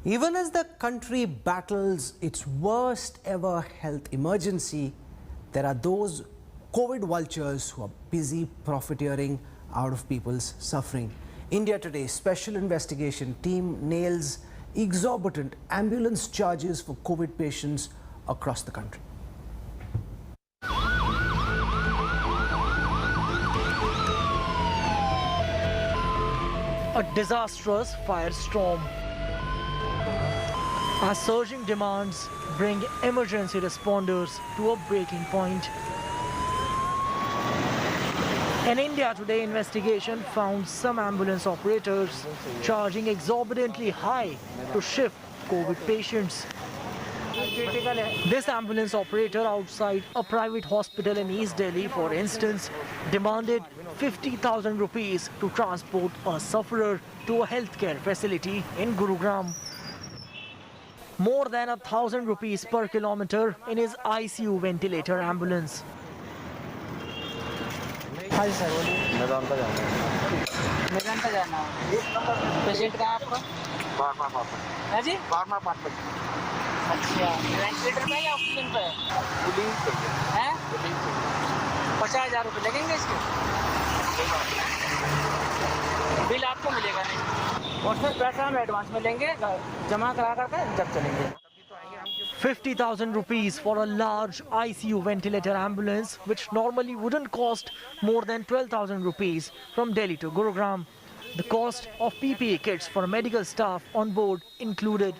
Even as the country battles its worst ever health emergency, there are those COVID vultures who are busy profiteering out of people's suffering. India Today special investigation team nails exorbitant ambulance charges for COVID patients across the country. A disastrous firestorm. As surging demands bring emergency responders to a breaking point. An India Today investigation found some ambulance operators charging exorbitantly high to shift COVID patients. This ambulance operator outside a private hospital in East Delhi, for instance, demanded 50,000 rupees to transport a sufferer to a healthcare facility in Gurugram. More than 1,000 rupees per kilometer in his ICU ventilator ambulance. हाँ जी sir बोलिए। मैदान का जाना है। मैदान का जाना है। पेशेंट कहाँ आपका? बार है जी? बार अच्छा। वेंटिलेटर पे या ऑक्सीजन पे? बुलिंग पे है। बुलिंग पे। 50,000 रुपये लगेंगे इसके? बिल आपको मिलेगा नहीं। और फिर पैसा हम एडवांस में लेंगे, जमा करा करके जब चलेंगे। 50,000 rupees for a large ICU ventilator ambulance, which normally wouldn't cost more than 12,000 rupees from Delhi to Gurugram. The cost of PPE kits for medical staff on board included.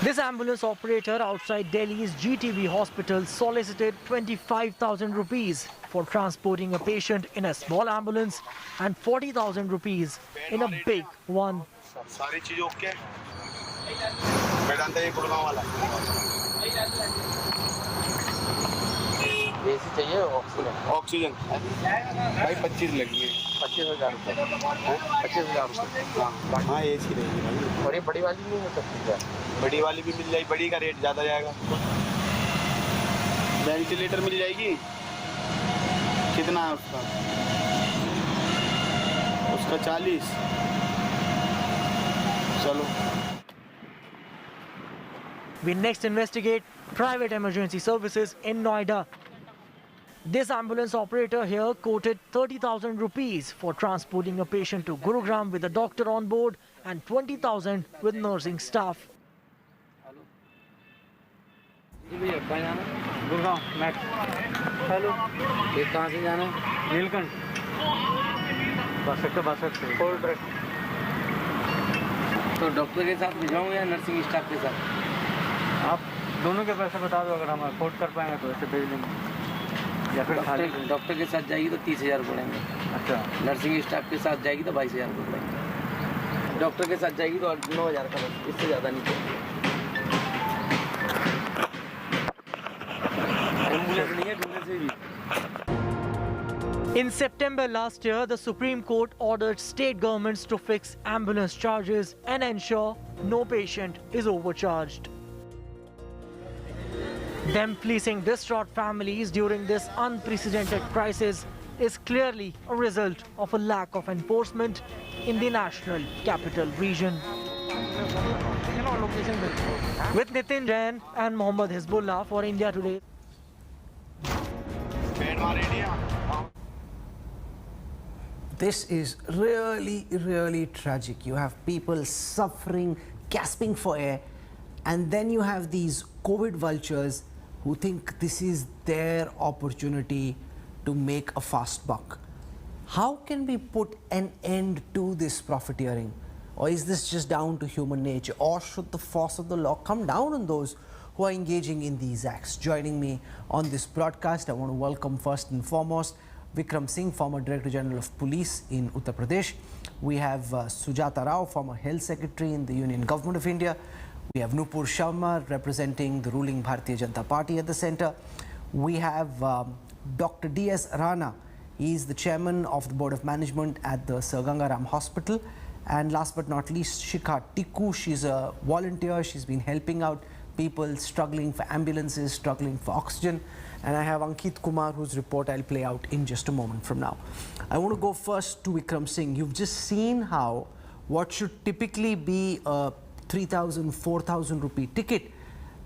This ambulance operator outside Delhi's GTB hospital solicited 25,000 rupees for transporting a patient in a small ambulance and 40,000 rupees in a big one. सारी चीज okay है। मैदान का ये गुड़गांव वाला AC चाहिए oxygen भाई 25 लगेंगे 25,000 रुपये 25,000 रुपये हाँ एसी रहेगी भाई और ये बड़ी वाली नहीं हो सकती क्या? बड़ी वाली भी मिल जाएगी बड़ी का रेट ज़्यादा जाएगा वेंटिलेटर मिल जाएगी कितना है उसका 40 चलो We next investigate private emergency services in Noida. This ambulance operator here quoted 30,000 rupees for transporting a patient to Gurugram with a doctor on board and 20,000 with nursing staff. Gurgaon मैट hello ये कहाँ से जाना है? नीलकंठ बस सकते फोल्ड ट्रैक तो doctor के साथ भिजवाऊँ या नर्सिंग स्टाफ के साथ? आप दोनों के पैसे बता दो, अगर हम अफोर्ड कर पाएंगे तो ऐसे भेज देंगे या फिर डॉक्टर के साथ जाएगी तो 30,000 पड़ेंगे। अच्छा नर्सिंग स्टाफ के साथ जाएगी तो 22,000 पड़ेंगे। डॉक्टर के साथ जाएगी तो 9,000 का, इससे ज़्यादा नहीं पड़ेगा। एम्बुलेंस नहीं है ढूंढने से भी। In September last year, the Supreme Court ordered state governments to fix ambulance charges and ensure no patient is overcharged. Them fleecing distraught families during this unprecedented crisis is clearly a result of a lack of enforcement in the national capital region. With Nitin Jain and Mohammad Hizbullah for India Today. This is really tragic. You have people suffering, gasping for air, and then you have these COVID vultures who think this is their opportunity to make a fast buck. How can we put an end to this profiteering? Or is this just down to human nature? Or should the force of the law come down on those who are engaging in these acts? Joining me on this broadcast, I want to welcome first and foremost Vikram Singh, former Director General of Police in Uttar Pradesh. We have Sujata Rao, former Health Secretary in the Union Government of India. We have Nupur Sharma, representing the ruling Bharatiya Janata Party at the centre. We have Dr. D.S. Rana. He is the Chairman of the Board of Management at the Sir Gangaram Hospital. And last but not least, Shikha Tikku. She's a volunteer. She's been helping out people struggling for ambulances, struggling for oxygen. And I have Ankit Kumar, whose report I'll play out in just a moment from now. I want to go first to Vikram Singh. You've just seen how what should typically be a 3,000, 4,000 rupee ticket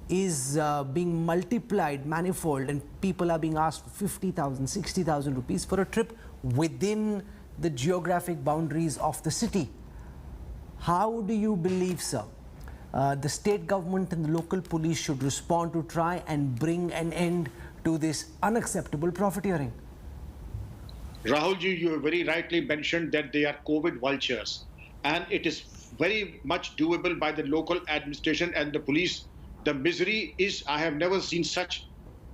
is being multiplied manifold, and people are being asked for 50,000, 60,000 rupees for a trip within the geographic boundaries of the city. How do you believe, sir, the state government and the local police should respond to try and bring an end to this unacceptable profiteering? Rahulji, you have very rightly mentioned that they are COVID vultures, and it is very much doable by the local administration and the police. The misery is, I have never seen such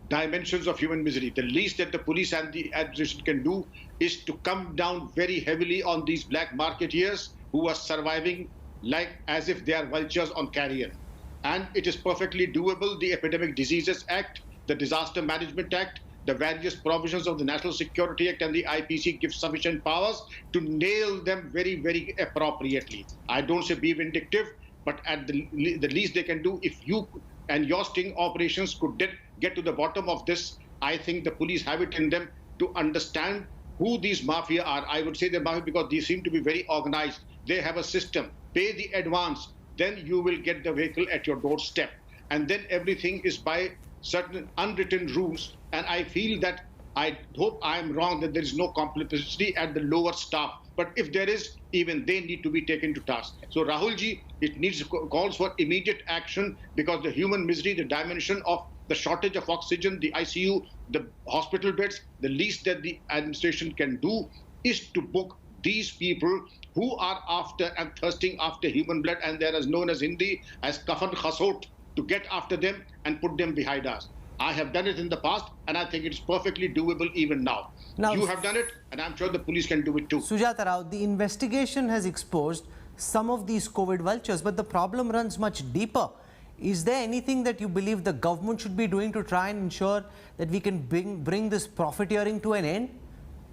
dimensions of human misery. The least that the police and the administration can do is to come down very heavily on these black marketeers who are surviving like as if they are vultures on carrion. And it is perfectly doable. The Epidemic Diseases Act, the Disaster Management Act, the various provisions of the National Security Act and the IPC give sufficient powers to nail them very, very appropriately. I don't say be vindictive, but at the least they can do, if you and your sting operations could get to the bottom of this, I think the police have it in them to understand who these mafia are. I would say the mafia because they seem to be very organized. They have a system. Pay the advance, then you will get the vehicle at your doorstep. And then everything is by certain unwritten rules. And I feel that, I hope I am wrong, that there is no complicity at the lower staff. But if there is, even they need to be taken to task. So Rahulji, it needs calls for immediate action, because the human misery, the dimension of the shortage of oxygen, the ICU, the hospital beds, the least that the administration can do is to book these people who are after and thirsting after human blood, and there is known as Hindi as kafan khasot, to get after them and put them behind us. I have done it in the past, and I think it's perfectly doable even now. You have done it, and I'm sure the police can do it too. Sujata Rao, the investigation has exposed some of these COVID vultures, but the problem runs much deeper. Is there anything that you believe the government should be doing to try and ensure that we can bring this profiteering to an end?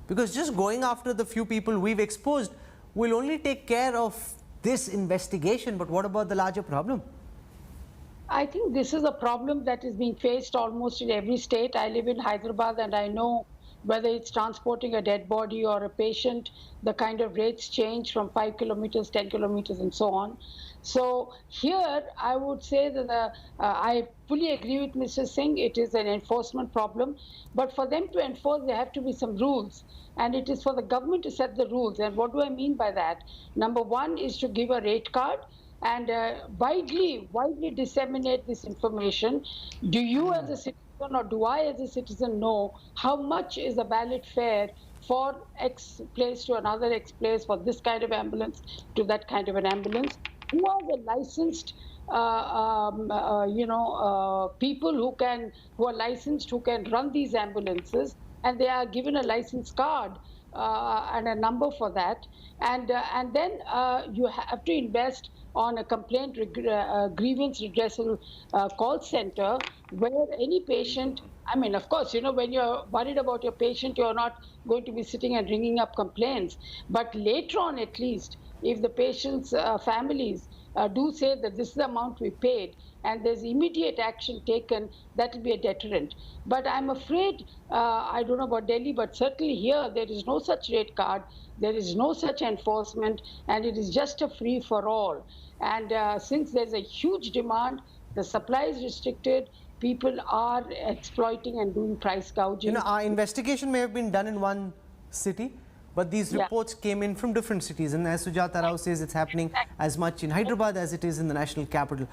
Because just going after the few people we've exposed will only take care of this investigation, but what about the larger problem? I think this is a problem that is being faced almost in every state. I live in Hyderabad, and I know whether it's transporting a dead body or a patient, the kind of rates change from 5 kilometers, 10 kilometers, and so on. So here, I would say that I fully agree with Mr. Singh. It is an enforcement problem. But for them to enforce, there have to be some rules. And it is for the government to set the rules. And what do I mean by that? Number one is to give a rate card and widely disseminate this information. Do you as a citizen, or do I as a citizen, know how much is a valid fare for X place to another X place, for this kind of ambulance to that kind of an ambulance? Who are the licensed people who are licensed, who can run these ambulances, and they are given a license card and a number for that, and then you have to invest on a complaint grievance redressal call center, where any patient, I mean, of course, when you're worried about your patient, you're not going to be sitting and ringing up complaints. But later on, at least, if the patient's families do say that this is the amount we paid, and there's immediate action taken, that will be a deterrent. But I'm afraid, I don't know about Delhi, but certainly here, there is no such rate card, there is no such enforcement, and it is just a free-for-all. And since there's a huge demand, the supply is restricted, people are exploiting and doing price gouging. Our investigation may have been done in one city, but these reports came in from different cities. And as Sujata Rao says, it's happening as much in Hyderabad as it is in the national capital.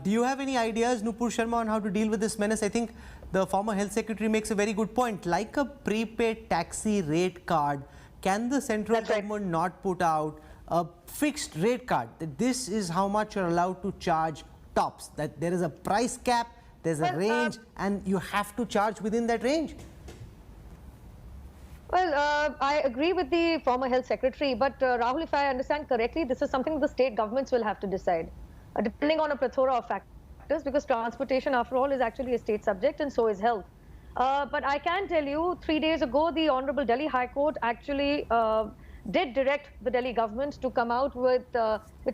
Do you have any ideas, Nupur Sharma, on how to deal with this menace? I think the former health secretary makes a very good point. Like a prepaid taxi rate card, can the central government not put out a fixed rate card, that this is how much you're allowed to charge tops, that there is a price cap, there's a range, and you have to charge within that range? Well, I agree with the former health secretary, but Rahul, if I understand correctly, this is something the state governments will have to decide, depending on a plethora of factors, because transportation, after all, is actually a state subject, and so is health. But I can tell you, 3 days ago, the Honorable Delhi High Court actually did direct the Delhi government to come out with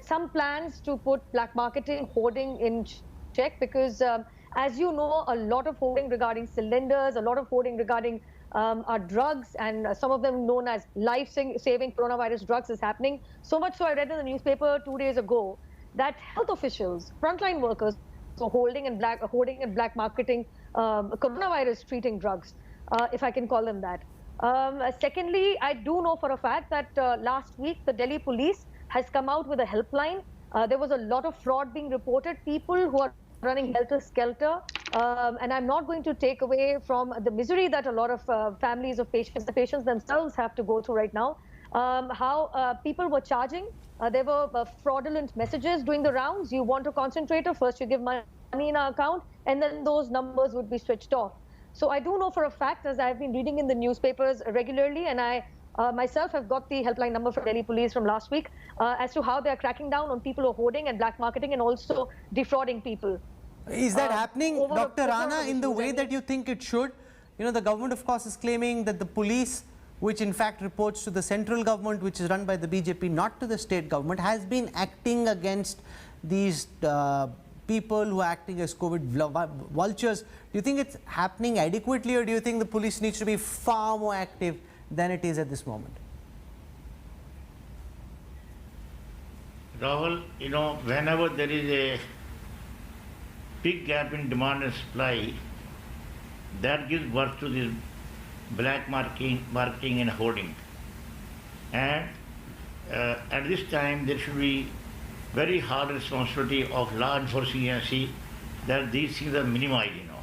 some plans to put black marketing, hoarding in check, because As you know, a lot of hoarding regarding cylinders, a lot of hoarding regarding our drugs, and some of them known as life-saving coronavirus drugs is happening. So much so, I read in the newspaper 2 days ago that health officials, frontline workers, so hoarding and black marketing coronavirus treating drugs, if I can call them that. Secondly, I do know for a fact that last week the Delhi police has come out with a helpline. There was a lot of fraud being reported, people who are running helter-skelter, and I'm not going to take away from the misery that a lot of families of patients, the patients themselves have to go through right now, how people were charging. There were fraudulent messages doing the rounds. You want a concentrator, first you give money in our account, and then those numbers would be switched off. So I do know for a fact, as I've been reading in the newspapers regularly, and I myself have got the helpline number from Delhi police from last week, as to how they're cracking down on people who are hoarding and black marketing and also defrauding people. Is that happening, Dr. Rana, in the way issues. that you think it should? You know, the government, of course, is claiming that the police, which in fact reports to the central government, which is run by the BJP, not to the state government, has been acting against these people who are acting as COVID vultures. Do you think it's happening adequately, or do you think the police needs to be far more active than it is at this moment? Rahul, you know, whenever there is a big gap in demand and supply, that gives birth to this black marketing and hoarding. And at this time, there should be very hard responsibility of law enforcement agency that these things are minimized, you know.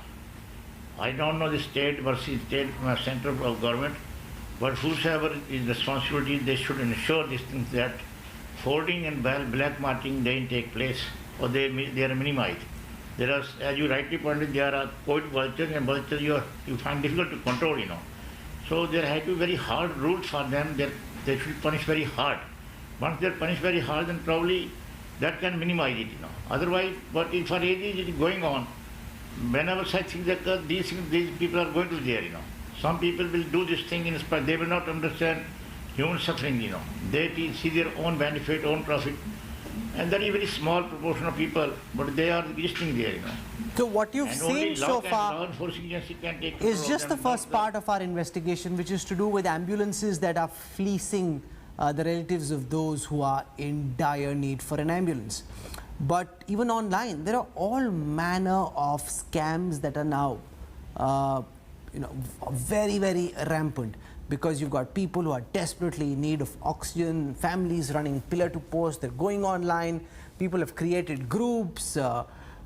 I don't know the state versus state central government, but whosoever is responsibility, they should ensure these things that hoarding and black marketing doesn't take place, or they are minimized. There are, as you rightly pointed, there are COVID vultures, and vultures you find difficult to control, you know. So there have to be very hard rules for them that they should be punished very hard. Once they're punished very hard, then probably that can minimize it, you know. Otherwise, but if for ages it is going on, whenever such things occur, these people are going to there, you know. Some people will do this thing in spite, they will not understand human suffering, you know. They see their own benefit, own profit. And that is a very small proportion of people, but they are existing there, you know. So what you've seen so far is just the first part of our investigation, which is to do with ambulances that are fleecing the relatives of those who are in dire need for an ambulance. But even online, there are all manner of scams that are now, very, very rampant, because you've got people who are desperately in need of oxygen, families running pillar to post, they're going online, people have created groups,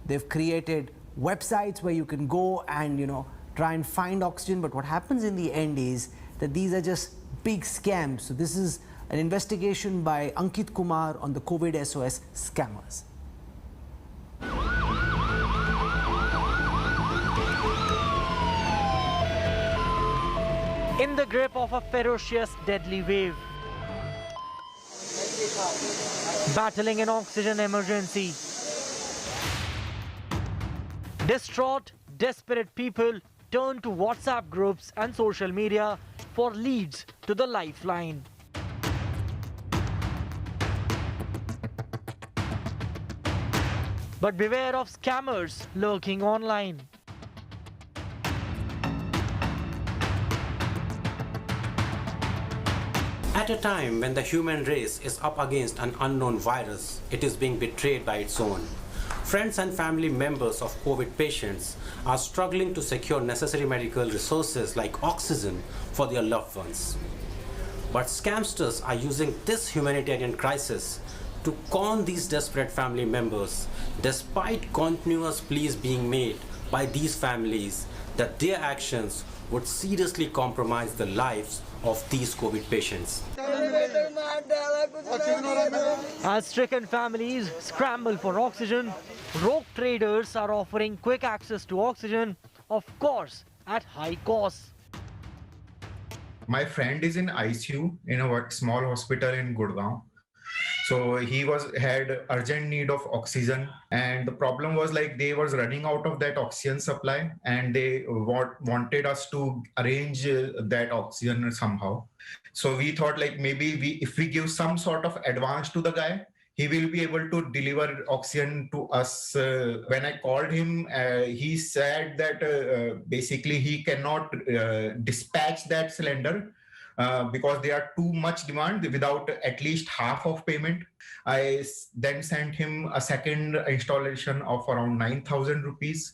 they've created websites where you can go and, try and find oxygen. But what happens in the end is that these are just big scams. So this is an investigation by Ankit Kumar on the COVID SOS scammers. In the grip of a ferocious, deadly wave, battling an oxygen emergency, distraught, desperate people turn to WhatsApp groups and social media for leads to the lifeline. But beware of scammers lurking online. At a time when the human race is up against an unknown virus, it is being betrayed by its own. Friends and family members of COVID patients are struggling to secure necessary medical resources like oxygen for their loved ones. But scamsters are using this humanitarian crisis to con these desperate family members, despite continuous pleas being made by these families that their actions would seriously compromise the lives of these COVID patients. As stricken families scramble for oxygen, rogue traders are offering quick access to oxygen, of course, at high cost. My friend is in ICU in a small hospital in Gurgaon. So he had urgent need of oxygen, and the problem was like they was running out of that oxygen supply, and they wanted us to arrange that oxygen somehow. So we thought like maybe if we give some sort of advance to the guy, he will be able to deliver oxygen to us. When I called him, he said that basically he cannot dispatch that cylinder because there are too much demand without at least half of payment. Then sent him a second installation of around 9,000 rupees.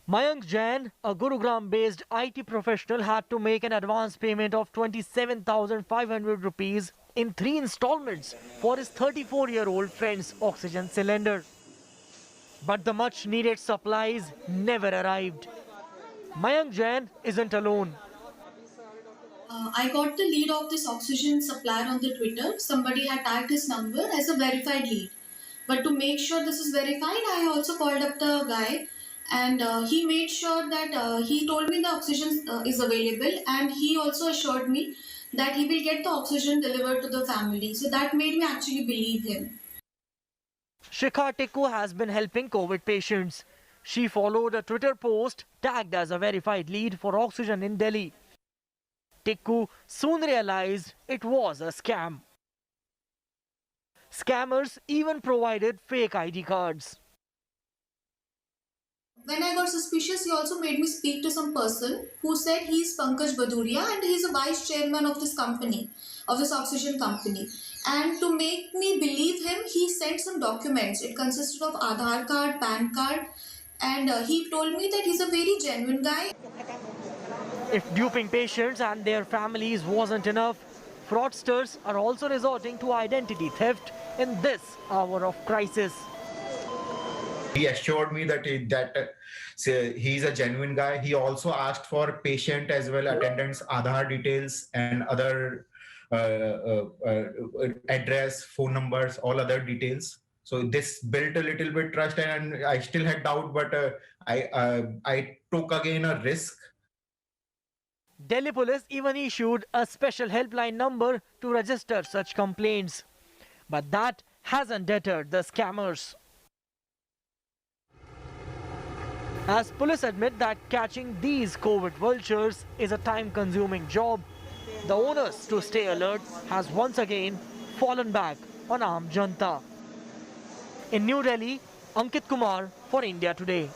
Mayank Jain, a Gurugram-based IT professional, had to make an advance payment of 27,500 rupees in 3 installments for his 34-year-old friend's oxygen cylinder. But the much-needed supplies never arrived. Mayank Jain isn't alone. I got the lead of this oxygen supplier on the Twitter. Somebody had tagged his number as a verified lead. But to make sure this is verified, I also called up the guy, and he made sure that he told me the oxygen is available, and he also assured me that he will get the oxygen delivered to the family. So that made me actually believe him. Shikha Tikku has been helping COVID patients. She followed a Twitter post tagged as a verified lead for oxygen in Delhi. Tikku soon realized it was a scam. Scammers even provided fake ID cards. When I got suspicious, he also made me speak to some person who said he's Pankaj Baduria and he's a vice chairman of this company, of this oxygen company. And to make me believe him, he sent some documents. It consisted of Aadhaar card, PAN card, and he told me that he's a very genuine guy. If duping patients and their families wasn't enough, fraudsters are also resorting to identity theft in this hour of crisis. He assured me that he's a genuine guy. He also asked for patient as well attendants, Aadhaar details and other address, phone numbers, all other details. So this built a little bit trust, and I still had doubt, but I took again a risk. Delhi police even issued a special helpline number to register such complaints. But that hasn't deterred the scammers. As police admit that catching these COVID vultures is a time-consuming job, the onus to stay alert has once again fallen back on Aam Janta. In New Delhi, Ankit Kumar for India Today.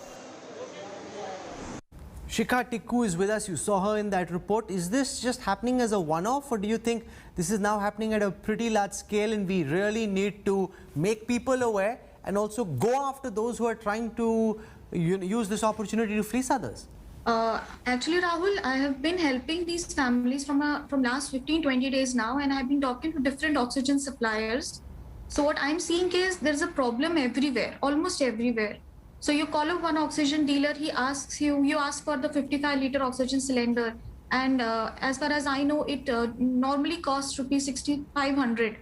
Shikha Tikku is with us. You saw her in that report. Is this just happening as a one-off, or do you think this is now happening at a pretty large scale and we really need to make people aware and also go after those who are trying to use this opportunity to fleece others? Actually, Rahul, I have been helping these families from last 15-20 days now, and I've been talking to different oxygen suppliers. So what I'm seeing is there's a problem everywhere, almost everywhere. So you call up one oxygen dealer, he asks you ask for the 55-liter oxygen cylinder, and as far as I know, it normally costs rupees 6,500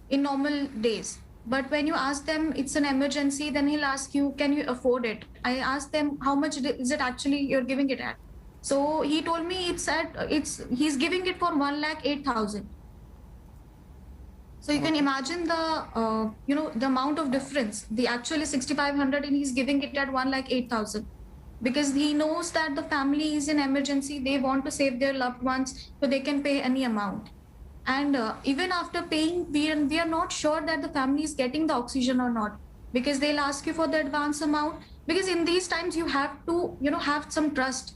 in normal days. But when you ask them it's an emergency, then he'll ask you, can you afford it? I asked them, how much is it actually you're giving it at? So he told me he's giving it for 1,08,000. So you can imagine the the amount of difference. The actual is 6,500 and he's giving it at 1,08,000, because he knows that the family is in emergency. They want to save their loved ones, so they can pay any amount. And even after paying, we are not sure that the family is getting the oxygen or not, because they'll ask you for the advance amount. Because in these times you have to have some trust.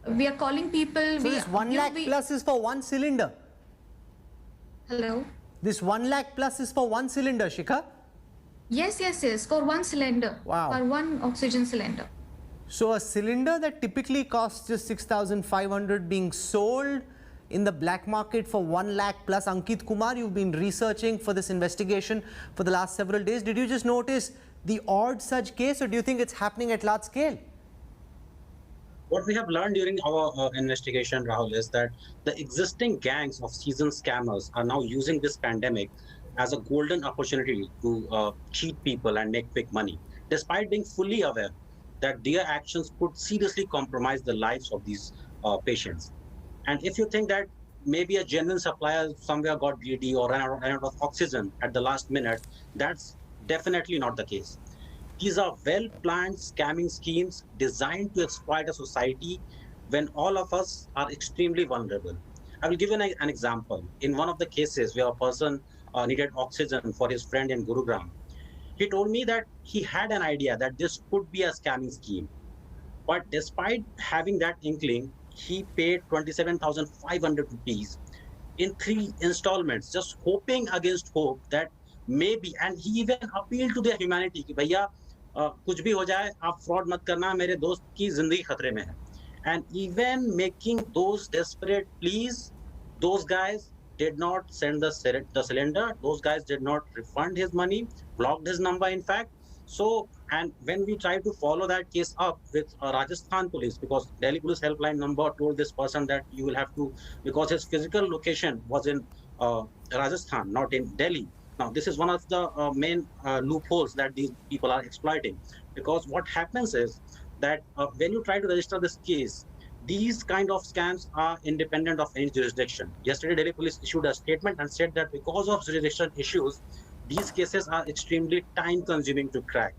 We are calling people. So this 1 lakh plus is for one cylinder. Hello. This 1 lakh plus is for one cylinder, Shikha? Yes, for one cylinder. Wow. For one oxygen cylinder. So a cylinder that typically costs just 6,500 being sold in the black market for 1 lakh plus. Ankit Kumar, you've been researching for this investigation for the last several days. Did you just notice the odd such case, or do you think it's happening at large scale? What we have learned during our investigation, Rahul, is that the existing gangs of seasoned scammers are now using this pandemic as a golden opportunity to cheat people and make quick money, despite being fully aware that their actions could seriously compromise the lives of these patients. And if you think that maybe a genuine supplier somewhere got greedy or ran out of oxygen at the last minute, that's definitely not the case. These are well-planned scamming schemes designed to exploit a society when all of us are extremely vulnerable. I will give you an example. In one of the cases where a person needed oxygen for his friend in Gurugram. He told me that he had an idea that this could be a scamming scheme. But despite having that inkling, he paid 27,500 rupees in 3 installments, just hoping against hope that maybe, and he even appealed to their humanity कि भैया कुछ भी हो जाए आप fraud मत करना मेरे दोस्त की जिंदगी खतरे में है. And even making those desperate pleas, those guys did not send the cylinder. Those guys did not refund his money, blocked his number in fact. So, and when we tried to follow that case up with Rajasthan police, because Delhi police helpline number told this person that you will have to, because his physical location was in Rajasthan, not in Delhi. Now, this is one of the main loopholes that these people are exploiting, because what happens is that when you try to register this case, these kind of scams are independent of any jurisdiction. Yesterday, Delhi police issued a statement and said that because of jurisdiction issues, these cases are extremely time-consuming to crack.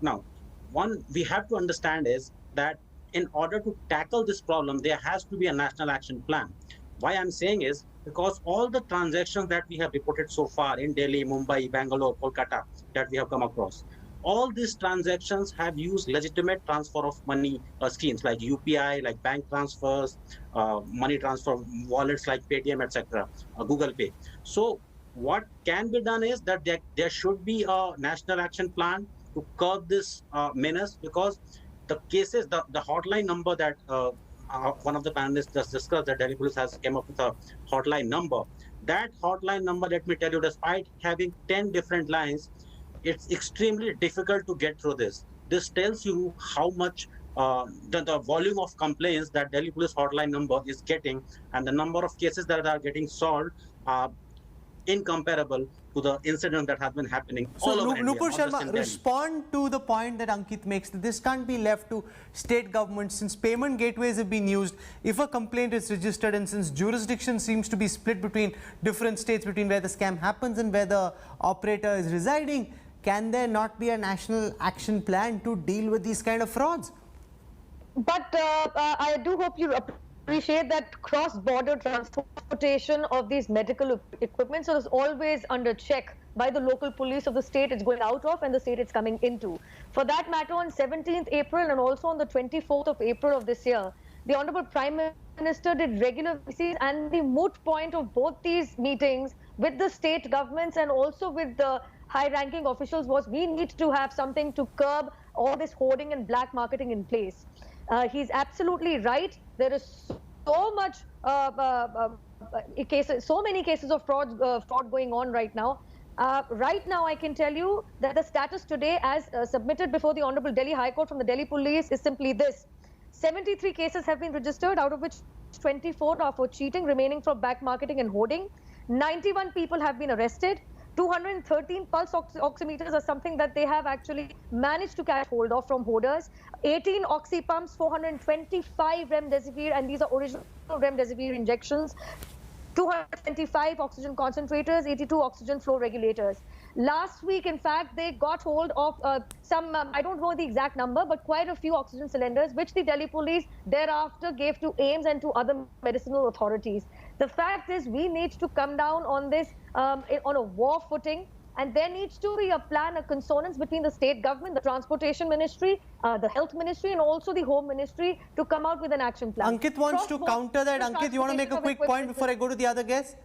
Now, one we have to understand is that in order to tackle this problem, there has to be a national action plan. Why I'm saying is because all the transactions that we have reported so far in Delhi, Mumbai, Bangalore, Kolkata that we have come across, all these transactions have used legitimate transfer of money schemes like UPI, like bank transfers, money transfer wallets like Paytm, etc., Google Pay. So what can be done is that there should be a national action plan to curb this menace, because the cases, the hotline number that one of the panelists just discussed, that Delhi police has come up with a hotline number. That hotline number, let me tell you, despite having 10 different lines, it's extremely difficult to get through this. This tells you how much the volume of complaints that Delhi police hotline number is getting, and the number of cases that are getting solved are incomparable to the incident that has been happening all over India. Nupur Sharma, respond to the point that Ankit makes, that this can't be left to state governments since payment gateways have been used. If a complaint is registered, and since jurisdiction seems to be split between different states, between where the scam happens and where the operator is residing, can there not be a national action plan to deal with these kind of frauds? But I do hope you appreciate that cross-border transportation of these medical equipment is always under check by the local police of the state it's going out of and the state it's coming into. For that matter, on 17th April and also on the 24th of April of this year, the Honorable Prime Minister did regular visits, and the moot point of both these meetings with the state governments and also with the high-ranking officials was we need to have something to curb all this hoarding and black marketing in place. He's absolutely right. There is so much cases, so many cases of fraud going on right now. Right now, I can tell you that the status today, as submitted before the Honorable Delhi High Court from the Delhi Police, is simply this: 73 cases have been registered, out of which 24 are for cheating, remaining for back marketing and hoarding. 91 people have been arrested. 213 pulse oximeters are something that they have actually managed to catch hold of from hoarders. 18 oxy pumps, 425 remdesivir, and these are original remdesivir injections. 225 oxygen concentrators, 82 oxygen flow regulators. Last week, in fact, they got hold of some, I don't know the exact number, but quite a few oxygen cylinders, which the Delhi police thereafter gave to AIIMS and to other medicinal authorities. The fact is, we need to come down on this on a war footing, and there needs to be a plan, a consonance between the state government, the transportation ministry, the health ministry, and also the home ministry to come out with an action plan. Ankit wants to counter that. Ankit, you want to make a quick point before I go to the other guest?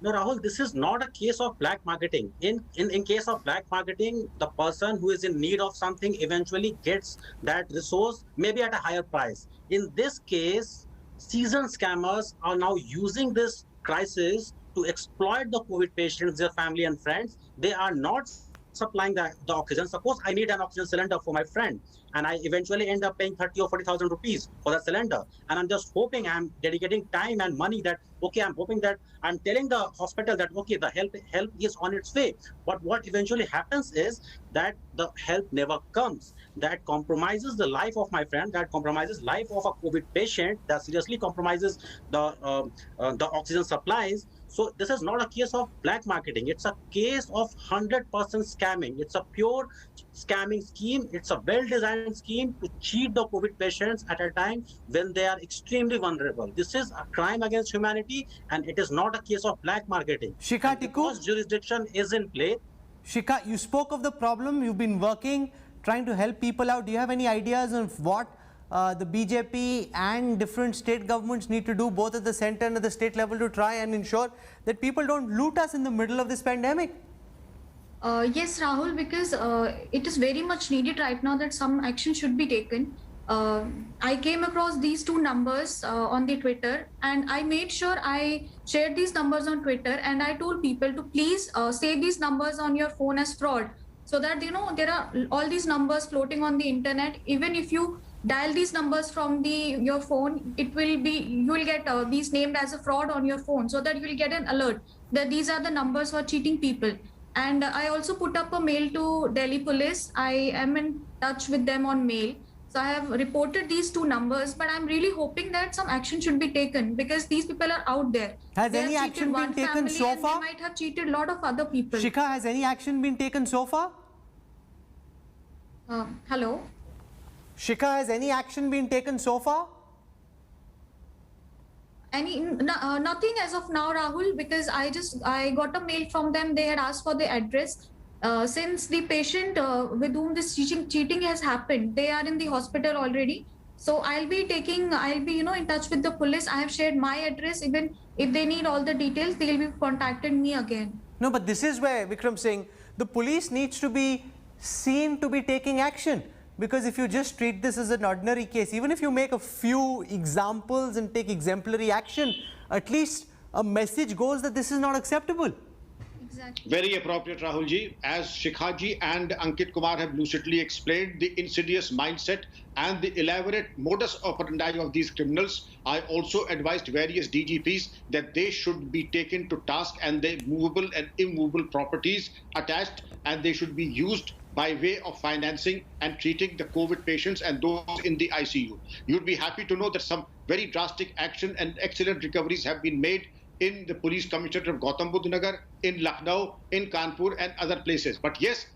No, Rahul, this is not a case of black marketing. In case of black marketing, the person who is in need of something eventually gets that resource, maybe at a higher price. In this case, seasoned scammers are now using this crisis to exploit the COVID patients, their family and friends. They are not supplying the oxygen. Suppose I need an oxygen cylinder for my friend, and I eventually end up paying 30 or 40,000 rupees for that cylinder. And I'm just hoping, I'm dedicating time and money that, okay, I'm hoping that I'm telling the hospital that, okay, the help is on its way. But what eventually happens is that the help never comes. That compromises the life of my friend, that compromises life of a COVID patient, that seriously compromises the oxygen supplies. So this is not a case of black marketing. It's a case of 100% scamming. It's a pure scamming scheme. It's a well-designed scheme to cheat the COVID patients at a time when they are extremely vulnerable. This is a crime against humanity, and it is not a case of black marketing. Shikha Tikku, because jurisdiction is in play. Shikha, you spoke of the problem. You've been working, trying to help people out. Do you have any ideas of what the BJP and different state governments need to do, both at the center and at the state level, to try and ensure that people don't loot us in the middle of this pandemic? Yes, Rahul, because it is very much needed right now that some action should be taken. I came across these two numbers on the Twitter, and I made sure I shared these numbers on Twitter, and I told people to please save these numbers on your phone as fraud, so that, you know, there are all these numbers floating on the internet. Even if you dial these numbers from your phone, you will get these named as a fraud on your phone, so that you will get an alert that these are the numbers for cheating people. And I also put up a mail to Delhi police. I am in touch with them on mail. So I have reported these two numbers, but I'm really hoping that some action should be taken, because these people are out there. Has any action been taken so far? They might have cheated a lot of other people. Shikha, has any action been taken so far? Hello? Shikha, has any action been taken so far? Nothing as of now, Rahul, because I got a mail from them. They had asked for the address. Since the patient with whom this cheating has happened, they are in the hospital already. So I'll be in touch with the police. I have shared my address. Even if they need all the details, they'll be contacting me again. No, but this is where, Vikram Singh, the police needs to be seen to be taking action. Because if you just treat this as an ordinary case, even if you make a few examples and take exemplary action, at least a message goes that this is not acceptable. Exactly. Very appropriate, Rahul ji. As Shikha ji and Ankit Kumar have lucidly explained the insidious mindset and the elaborate modus operandi of these criminals, I also advised various DGPs that they should be taken to task and their movable and immovable properties attached, and they should be used by way of financing and treating the COVID patients and those in the ICU. You'd be happy to know that some very drastic action and excellent recoveries have been made in the police commissioner of Gautam Budh Nagar, in Lucknow, in Kanpur and other places. But yes,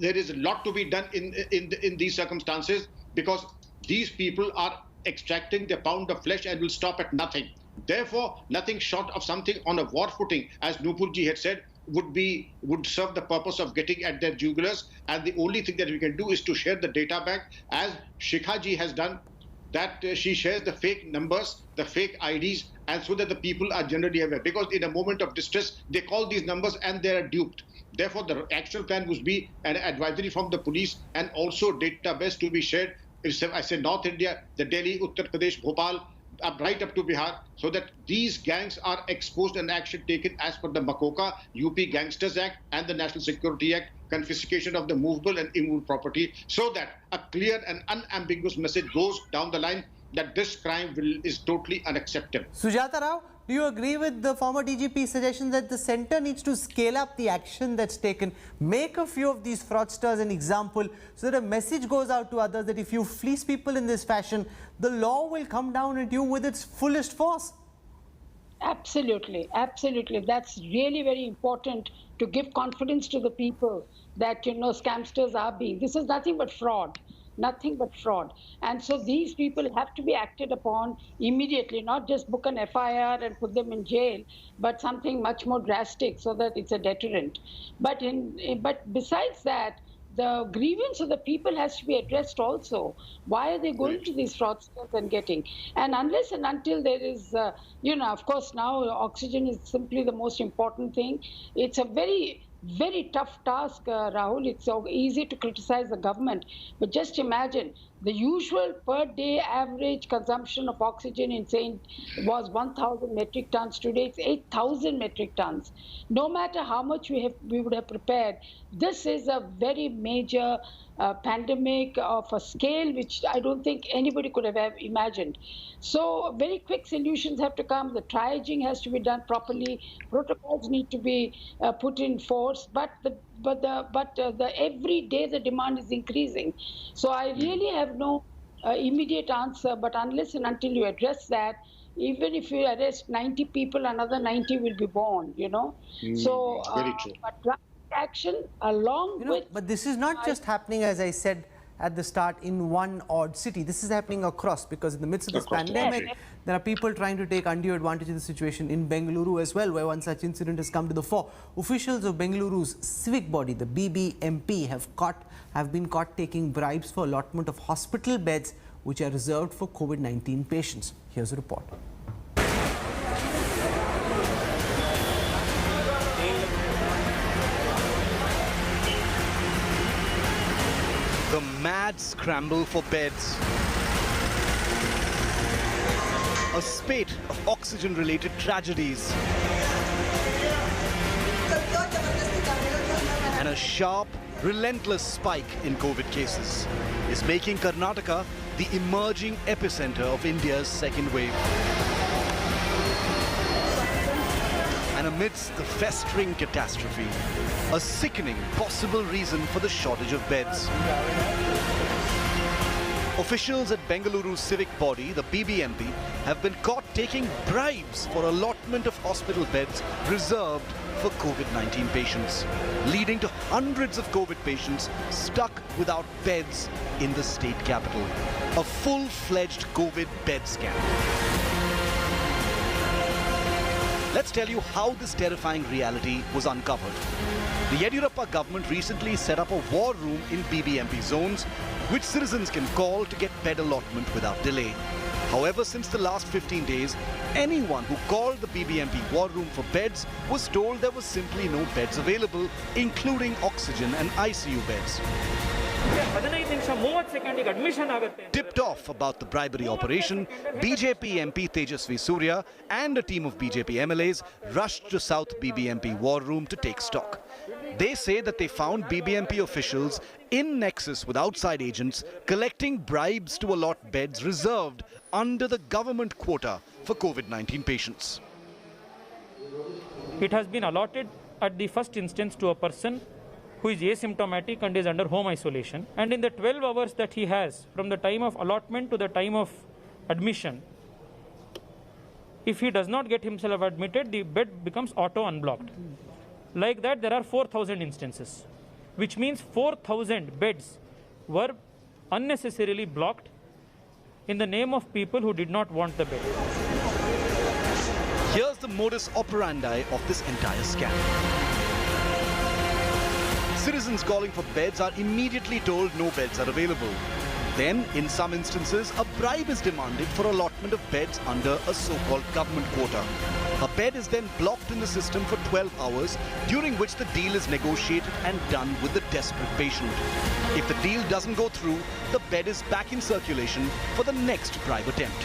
there is a lot to be done in these circumstances, because these people are extracting the pound of flesh and will stop at nothing. Therefore, nothing short of something on a war footing, as Nupur ji had said, would serve the purpose of getting at their jugulars. And the only thing that we can do is to share the data back, as Shikha ji has done, that she shares the fake numbers, the fake IDs, and so that the people are generally aware. Because in a moment of distress, they call these numbers and they are duped. Therefore, the action plan would be an advisory from the police and also database to be shared. I say North India, the Delhi, Uttar Pradesh, Bhopal, right up to Bihar, so that these gangs are exposed and action taken as per the Makoka, UP Gangsters Act and the National Security Act, confiscation of the movable and immovable property, so that a clear and unambiguous message goes down the line that this crime is totally unacceptable. Sujata Rao, do you agree with the former DGP's suggestion that the centre needs to scale up the action that's taken, make a few of these fraudsters an example, so that a message goes out to others that if you fleece people in this fashion, the law will come down at you with its fullest force? Absolutely, absolutely. That's really very important, to give confidence to the people that, scamsters are being. This is nothing but fraud. Nothing but fraud. And so these people have to be acted upon immediately, not just book an FIR and put them in jail, but something much more drastic, so that it's a deterrent. But besides that, the grievance of the people has to be addressed also. Why are they going to these fraudsters and getting? And unless and until there is, of course now oxygen is simply the most important thing. It's a very tough task, Rahul. It's so easy to criticize the government, but just imagine the usual per day average consumption of oxygen in Saint was 1,000 metric tons. Today it's 8,000 metric tons. No matter how much we would have prepared, this is a very major pandemic of a scale which I don't think anybody could have imagined. So very quick solutions have to come. The triaging has to be done properly. Protocols need to be put in force. But every day the demand is increasing. So I really have no immediate answer. But unless and until you address that, even if you arrest 90 people, another 90 will be born. So very true. But action along with... But this is not just happening, as I said at the start, in one odd city. This is happening across, because in the midst of this pandemic, there are people trying to take undue advantage of the situation in Bengaluru as well, where one such incident has come to the fore. Officials of Bengaluru's civic body, the BBMP, have been caught taking bribes for allotment of hospital beds which are reserved for COVID-19 patients. Here's a report. The mad scramble for beds. A spate of oxygen-related tragedies. And a sharp, relentless spike in COVID cases is making Karnataka the emerging epicenter of India's second wave. And amidst the festering catastrophe, a sickening possible reason for the shortage of beds. Officials at Bengaluru's civic body, the BBMP, have been caught taking bribes for allotment of hospital beds reserved for COVID-19 patients, leading to hundreds of COVID patients stuck without beds in the state capital. A full-fledged COVID bed scam. Let's tell you how this terrifying reality was uncovered. The Yediyurappa government recently set up a war room in BBMP zones, which citizens can call to get bed allotment without delay. However, since the last 15 days, anyone who called the BBMP war room for beds was told there was simply no beds available, including oxygen and ICU beds. Tipped off about the bribery operation, BJP MP Tejasvi Surya and a team of BJP MLAs rushed to South BBMP war room to take stock. They say that they found BBMP officials in nexus with outside agents collecting bribes to allot beds reserved under the government quota for COVID-19 patients. It has been allotted at the first instance to a person who is asymptomatic and is under home isolation. And in the 12 hours that he has from the time of allotment to the time of admission, if he does not get himself admitted, the bed becomes auto-unblocked. Like that, there are 4,000 instances, which means 4,000 beds were unnecessarily blocked in the name of people who did not want the bed. Here's the modus operandi of this entire scam. Citizens calling for beds are immediately told no beds are available. Then, in some instances, a bribe is demanded for allotment of beds under a so-called government quota. A bed is then blocked in the system for 12 hours, during which the deal is negotiated and done with the desperate patient. If the deal doesn't go through, the bed is back in circulation for the next bribe attempt.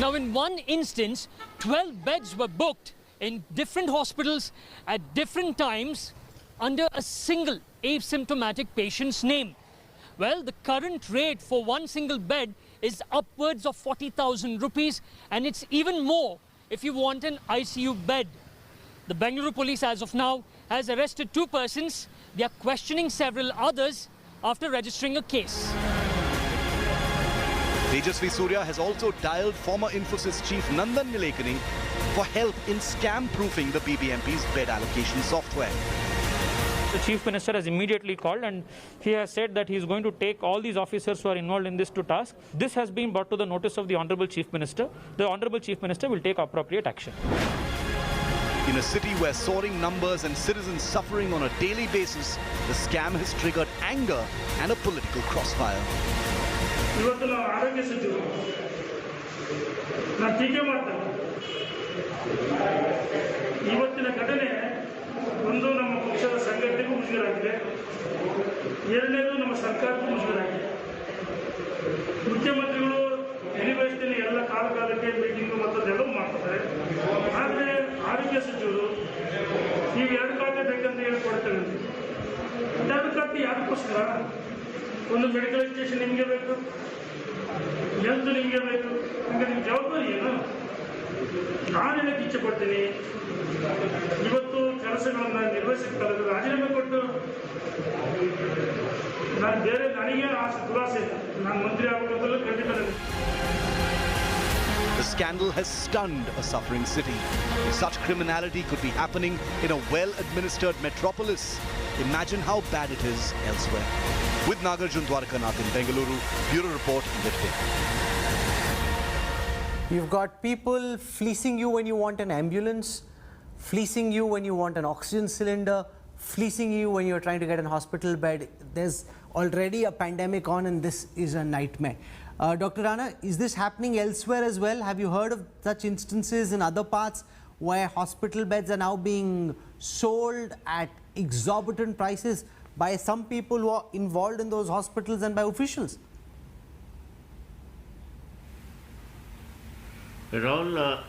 Now, in one instance, 12 beds were booked in different hospitals at different times under a single asymptomatic patient's name. Well, the current rate for one single bed is upwards of 40,000 rupees, and it's even more if you want an ICU bed. The Bengaluru police, as of now, has arrested 2 persons. They are questioning several others after registering a case. Tejasvi Surya has also dialed former Infosys chief Nandan Nilekani for help in scam-proofing the BBMP's bed allocation software. The Chief Minister has immediately called, and he has said that he is going to take all these officers who are involved in this to task. This has been brought to the notice of the Honorable Chief Minister. The Honorable Chief Minister will take appropriate action. In a city where soaring numbers and citizens suffering on a daily basis, the scam has triggered anger and a political crossfire. ಒಂದು ನಮ್ಮ ಪಕ್ಷದ ಸಂಘಟನೆಗೂ ಮುಜುಗರಾಗಿದೆ, ಎರಡನೇದು ನಮ್ಮ ಸರ್ಕಾರಕ್ಕೂ ಮುಜುಗರಾಗಿದೆ. ಮುಖ್ಯಮಂತ್ರಿಗಳು ಡೆಲಿವರಿಯಲ್ಲಿ ಎಲ್ಲ ಕಾಲಕ್ಕೆ meeting ಮತ್ತದೆಲ್ಲವೂ ಮಾಡ್ತಾರೆ. ಆದರೆ ಆರೋಗ್ಯ ಸಚಿವರು ನೀವು 2 ಖಾತೆ ಬೇಕಂತ ಹೇಳ್ಕೊಡ್ತೇವೆ. 2 ಖಾತೆ ಯಾದಕ್ಕೋಸ್ಕರ? ಒಂದು ಮೆಡಿಕಲ್ ಎಜುಕೇಷನ್ ನಿಮಗೆ ಬೇಕು, ಹೆಲ್ತ್ ನಿಮಗೆ ಬೇಕು, ಹಂಗೆ ನಿಮ್ಮ ಜವಾಬ್ದಾರಿ ಏನು? ನಾನು ಹೇಳಕ್ಕೆ ಇಚ್ಛೆ ಪಡ್ತೀನಿ, ಇವತ್ತು ಕೆಲಸಗಳನ್ನ ನಿರ್ವಹಿಸಕ್ಕೆ ರಾಜೀನಾಮೆ ಕೊಟ್ಟು ನಾನು ಬೇರೆ ನನಗೆ ದುರಾಸೆ ಇಲ್ಲ, ನಾನು ಮಂತ್ರಿ ಆಗಬೇಕಂತಲೂ ಖಂಡಿತ. The scandal has stunned a suffering city. Such criminality could be happening in a well-administered metropolis. Imagine how bad it is elsewhere. With Nagarjun Dwarkanath in Bengaluru, Bureau Report, Lifting. You've got people fleecing you when you want an ambulance, fleecing you when you want an oxygen cylinder, fleecing you when you're trying to get a hospital bed. There's already a pandemic on and this is a nightmare. Dr. Rana, is this happening elsewhere as well? Have you heard of such instances in other parts where hospital beds are now being sold at exorbitant prices by some people who are involved in those hospitals and by officials? Rahul,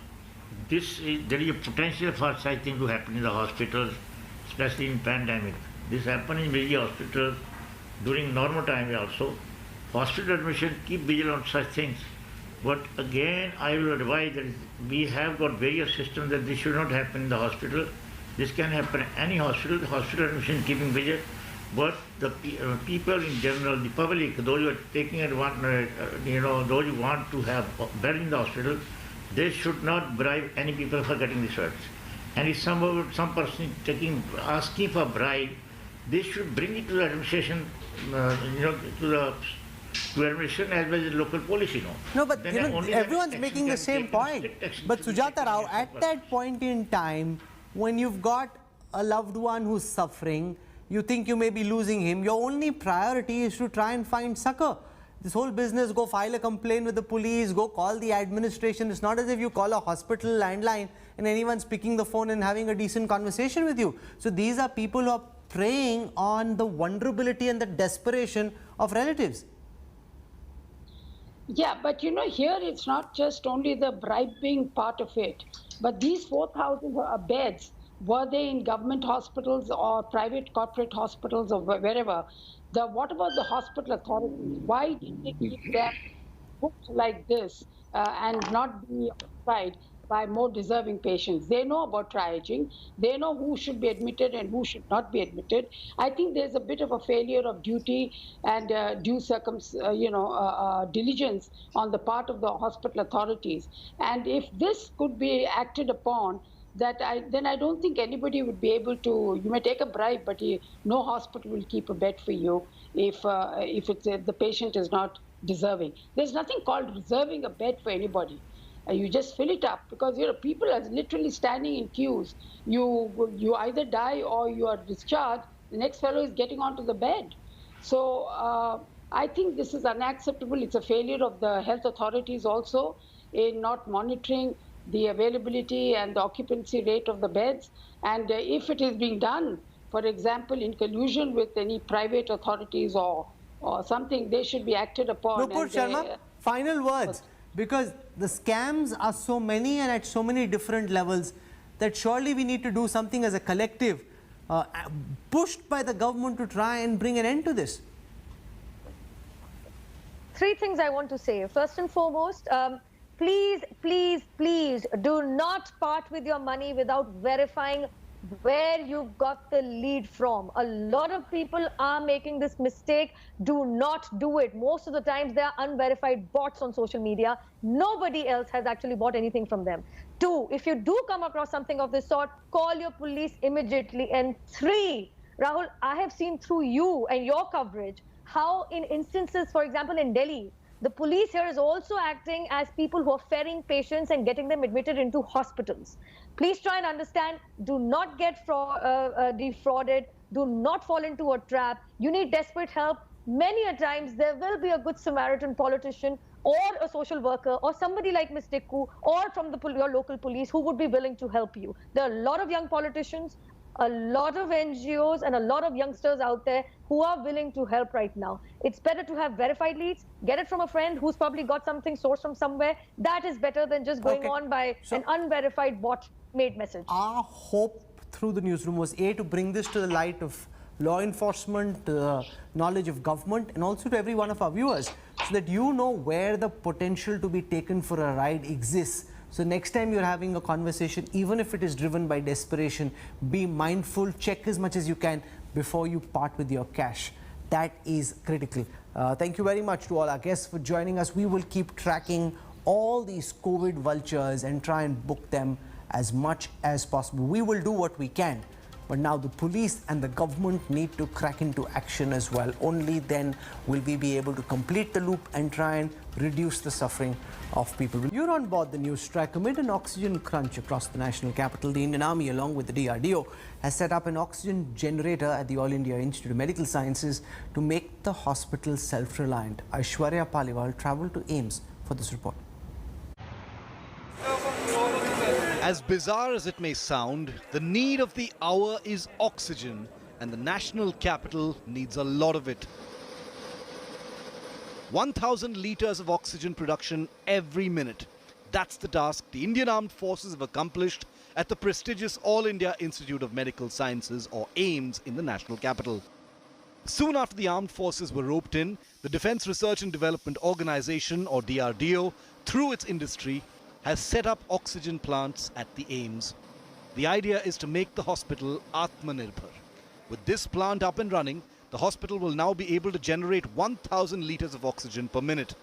there is a potential for such thing to happen in the hospitals, especially in pandemic. This happens in many hospitals during normal time also. Hospital admission, keep vigilant on such things. But again, I will advise that we have got various systems that this should not happen in the hospital. This can happen in any hospital. The hospital admission keeping vigilant. But the people in general, the public, those who are taking advantage, those who want to have bed in the hospital, they should not bribe any people for getting the certs. And if some person asking for bribe, they should bring it to the administration, to administration as well as local policy. No, but everyone's making the same point. But Sujata Rao, at that point in time, when you've got a loved one who's suffering, you think you may be losing him, your only priority is to try and find succor. This whole business, go file a complaint with the police, go call the administration. It's not as if you call a hospital landline and anyone's picking the phone and having a decent conversation with you. So these are people who are preying on the vulnerability and the desperation of relatives. Yeah, but here it's not just only the bribing part of it, but these 4,000 beds, were they in government hospitals or private corporate hospitals or wherever? What about the hospital authorities? Why did they keep them booked like this and not be occupied by more deserving patients? They know about triaging. They know who should be admitted and who should not be admitted. I think there's a bit of a failure of duty and due diligence on the part of the hospital authorities. And if this could be acted upon, then I don't think anybody would be able to. You may take a bribe, but no hospital will keep a bed for you if the patient is not deserving. There's nothing called reserving a bed for anybody. You just fill it up because people are literally standing in queues. You either die or you are discharged. The next fellow is getting onto the bed. So I think this is unacceptable. It's a failure of the health authorities also in not monitoring the availability and the occupancy rate of the beds. And if it is being done, for example, in collusion with any private authorities or something, they should be acted upon. Nupur Sharma, final words, because the scams are so many and at so many different levels that surely we need to do something as a collective, pushed by the government to try and bring an end to this. Three things I want to say. First and foremost, please, please, please do not part with your money without verifying where you got the lead from. A lot of people are making this mistake. Do not do it. Most of the times they are unverified bots on social media. Nobody else has actually bought anything from them. 2, if you do come across something of this sort, call your police immediately. And 3, Rahul, I have seen through you and your coverage how in instances, for example, in Delhi, the police here is also acting as people who are ferrying patients and getting them admitted into hospitals. Please try and understand, do not get defrauded, do not fall into a trap. You need desperate help. Many a times there will be a good Samaritan politician or a social worker or somebody like Ms. Tikku or from your local police who would be willing to help you. There are a lot of young politicians, a lot of NGOs and a lot of youngsters out there who are willing to help right now. It's better to have verified leads, get it from a friend who's probably got something sourced from somewhere. That is better than just going on by an unverified bot-made message. Our hope through the newsroom was to bring this to the light of law enforcement, knowledge of government, and also to every one of our viewers, so that you know where the potential to be taken for a ride exists. So next time you're having a conversation, even if it is driven by desperation, be mindful, check as much as you can before you part with your cash. That is critical. Thank you very much to all our guests for joining us. We will keep tracking all these COVID vultures and try and book them as much as possible. We will do what we can, but now the police and the government need to crack into action as well. Only then will we be able to complete the loop and try and reduce the suffering of people. You're on board the Newstrack. Amid an oxygen crunch across the national capital, the Indian Army, along with the DRDO, has set up an oxygen generator at the All India Institute of Medical Sciences to make the hospital self-reliant. Aishwarya Paliwal travelled to AIIMS for this report. As bizarre as it may sound, the need of the hour is oxygen, and the national capital needs a lot of it. 1,000 litres of oxygen production every minute. That's the task the Indian Armed Forces have accomplished at the prestigious All India Institute of Medical Sciences, or AIIMS, in the national capital. Soon after the armed forces were roped in, the Defence Research and Development Organisation, or DRDO, through its industry, has set up oxygen plants at the AIIMS. The idea is to make the hospital Atmanirbhar. With this plant up and running, the hospital will now be able to generate 1,000 litres of oxygen per minute.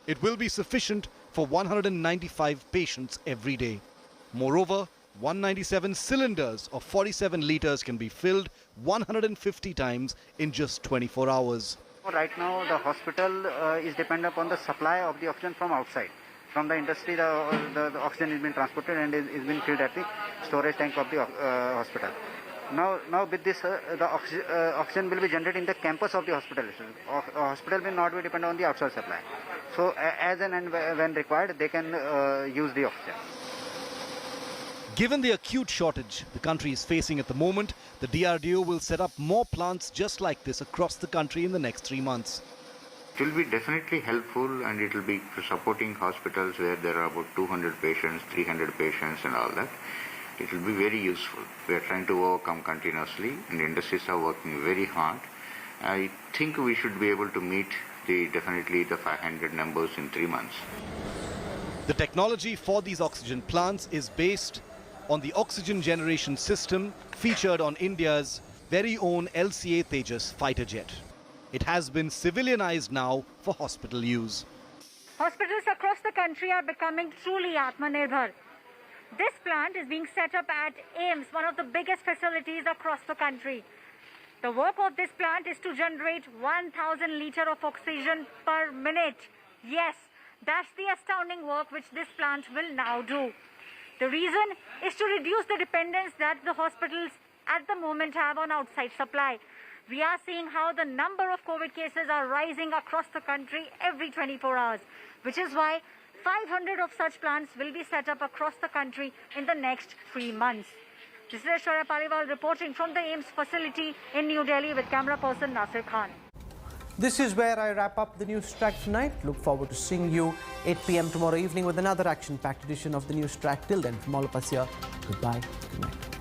It will be sufficient for 195 patients every day. Moreover, 197 cylinders of 47 litres can be filled 150 times in just 24 hours. Right now, the hospital is dependent upon the supply of the oxygen from outside. From the industry, the oxygen is being transported and is being filled at the storage tank of the hospital. Now with this, the oxygen will be generated in the campus of the hospital. Hospital will not be dependent on the outside supply. So as and when required, they can use the oxygen. Given the acute shortage the country is facing at the moment, the DRDO will set up more plants just like this across the country in the next 3 months. It will be definitely helpful, and it will be supporting hospitals where there are about 200 patients, 300 patients and all that. It will be very useful. We are trying to overcome continuously, and the industries are working very hard. I think we should be able to meet definitely the 500 numbers in 3 months. The technology for these oxygen plants is based on the oxygen generation system featured on India's very own LCA Tejas fighter jet. It has been civilianized now for hospital use. Hospitals across the country are becoming truly Atmanirbhar. This plant is being set up at AIIMS, one of the biggest facilities across the country. The work of this plant is to generate 1,000 litres of oxygen per minute. Yes, that's the astounding work which this plant will now do. The reason is to reduce the dependence that the hospitals at the moment have on outside supply. We are seeing how the number of COVID cases are rising across the country every 24 hours, which is why 500 of such plants will be set up across the country in the next 3 months. This is Aishwarya Paliwal reporting from the AIIMS facility in New Delhi with camera person Nasir Khan. This is where I wrap up the Newstrack tonight. Look forward to seeing you 8 p.m. tomorrow evening with another action-packed edition of the Newstrack. Till then, from all of us here, goodbye, good night.